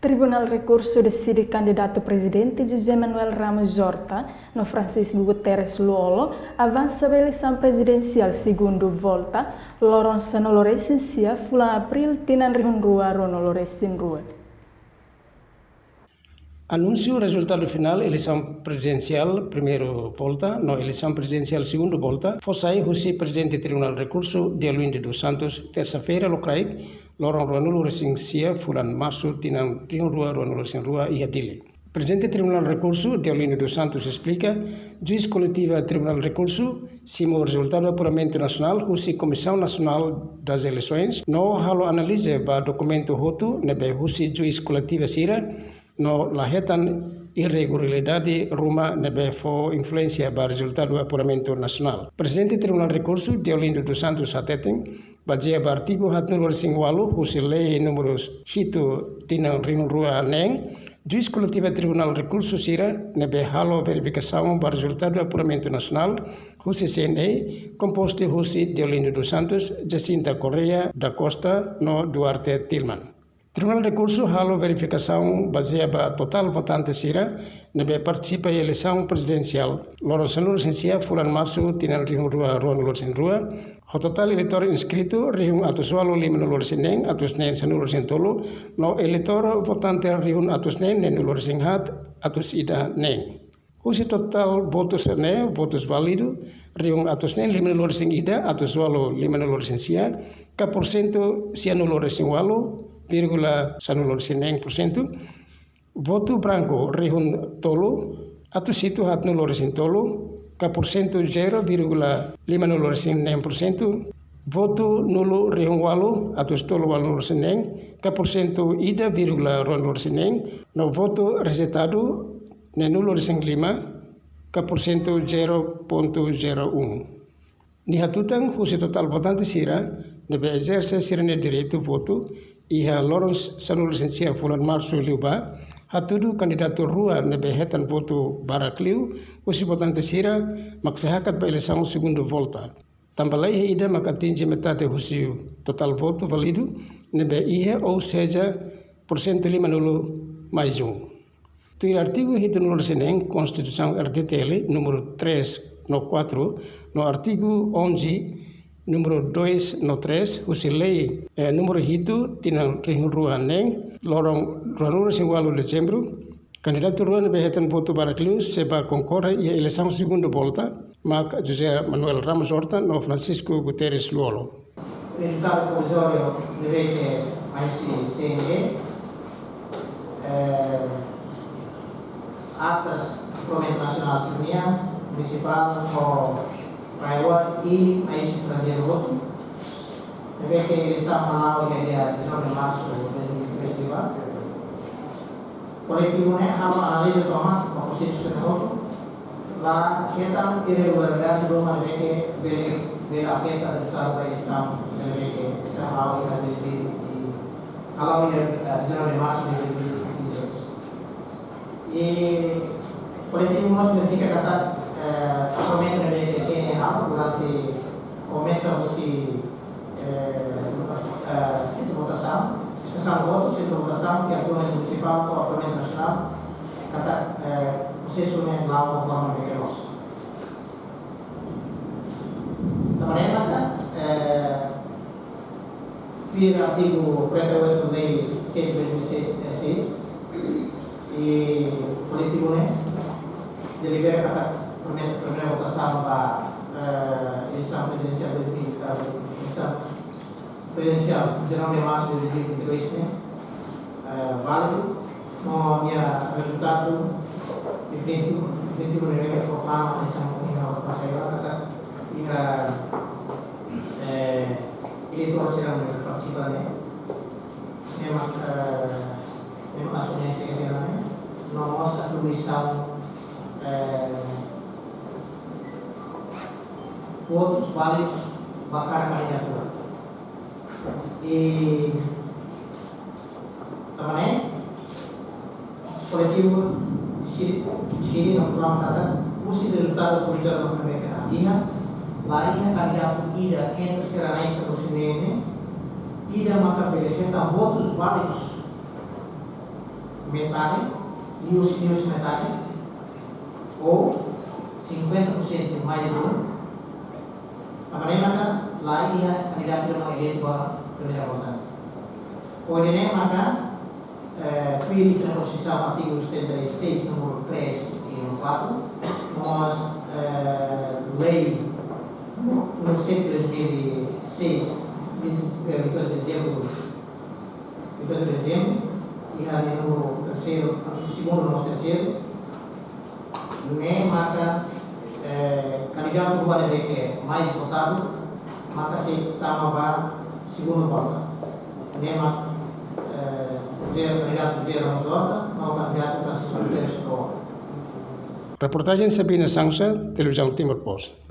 Tribunal Recurso decide candidato presidente José Manuel Ramos Horta, no Francisco Guterres Luolo, avança a eleição presidencial segundo volta, Lourenço no Lourenço fulan abril tinan rihunrua rono Lourenço rua. Anúncio o resultado final eleição presidencial primeira volta, no eleição presidencial segunda volta, foi o presidente do Tribunal Recurso de Aluinde dos Santos, terça-feira, locrai, Laurent Ronaldo Recensia, Fulan Março, Tinan Rua, Ronaldo Rua e Adile. Presidente do Tribunal Recurso de Aluinde dos Santos explica, juiz coletiva Tribunal Recurso, simo o resultado do apuramento nacional, o Comissão Nacional das Eleições, no halo analise ba documento hotu, nebe o juiz coletiva sira, no lahetan irregularidade ruma nebe fo influência ba resultado do apuramento nacional. Presidente do Tribunal Recurso de Aluinde dos Santos Ateten, baseia ba artigo 158, o lei números Chito Tina Rua Neng, juiz coletiva Tribunal Recurso sira nebe halo verificação ba resultado do apuramento nacional, o CNE, composto o de Aluinde dos Santos, Jacinta Correia da Costa, no Duarte Tillman. Tribunal Recurso halo verificação baseada total votante sira nebe participa em eleição presidencial. Lourenço Recensia fulan março tinan rihunrua Lourenço Rua. O total eleitor inscrito rihun atusualo lima Lourenço Neng atus nen sanu Lourenço Tolo. No eleitor votante rihun atus nen nen Lourenço Hat atus ida Neng. Usi total votos ne votos válido rihun atus nen lima Lourenço ida atusualo lima Lourenço sia. Ka porcento sianu Lourenço walo 0,9%. Voto branco rihun tolo, atus situ hatnu Lourenço tolo, ka porcento 0,5%. Voto nulo rihun walo, atus tolo walo Lourenço ka porcento ida, Lourenço no voto resetado ne nulo Lourenço 5, ka porcento 0,01. Nihatutang husi total votante sira, deve exercer sirene direito voto, iha Lourenço sanu licencia fulan março liuba, hatudu kandidato rua nebe hetan voto barakliu, husi votante sira, maksahakat ba eleição segunda volta. Tambalai ida makatinji metade husi total voto valido, nebe iha ou seja, porcento 5 mais 1. Tu artigo hita no Lourenço Constituição RDTL, número 3 no 4, no artigo 11, número 2 no 3, usi lei número hito tinang rihunrua neng, lorong Ronaldo Singwalo dezembro, candidato rua nebe hetan voto barakliu seba concorre e eleição segunda volta, mak José Manuel Ramos Horta no Francisco Guterres Luolo. Resultado provisório deve mais CNE, atas Prometo Nacional Cidadania Municipal ou Raiwa e país estrangeiro voto. Deve que eleição anual é dia 19 de março de 2022. Coletivo ne hal analisa toma posisi voto. La kita irregularidade do mana que bela afeta resultado da eleição deve que anual é dia 19 de março de 2022. E coletivo nós verifica kata atualmente na BNC durante começa o centro de votação, estação de voto, centro de votação, que é a Câmara Municipal ou a Câmara Nacional, kata processo de lá no plano de nós. Da maneira que artigo 48 da Lei 6/2006 e coletivo delibera kata primeira votação para eleição presidencial 19 de março de 2022 válido no resultado definitivo de proclama a eleição nacional kata eleitor serão participantes memang asumsi yang nomor atribuição votos válidos para cada candidatura. E também coletivo sini não pulang kata mesti resultado provisório da mereka ia lá candidato ida entre seranai seterusnya ida maka beliau votos válidos metade, lius metade, ou 50% mais um, a maneira lá ia candidato de uma eleito para a primeira volta. Pode nem marcar, pedi que na Constituição, artigo 76, número 3 e 4, nós, lei no 7 de 2006, 28 de dezembro, e a número terceiro, segundo nosso terceiro, nem marca candidato que vai ver mais votado, marca se estava segundo volta. Nem marca candidato José Ramos Horta, não candidato Francisco Pérez Loa. Reportagem Sabina Sancha, Televisão Timor Post.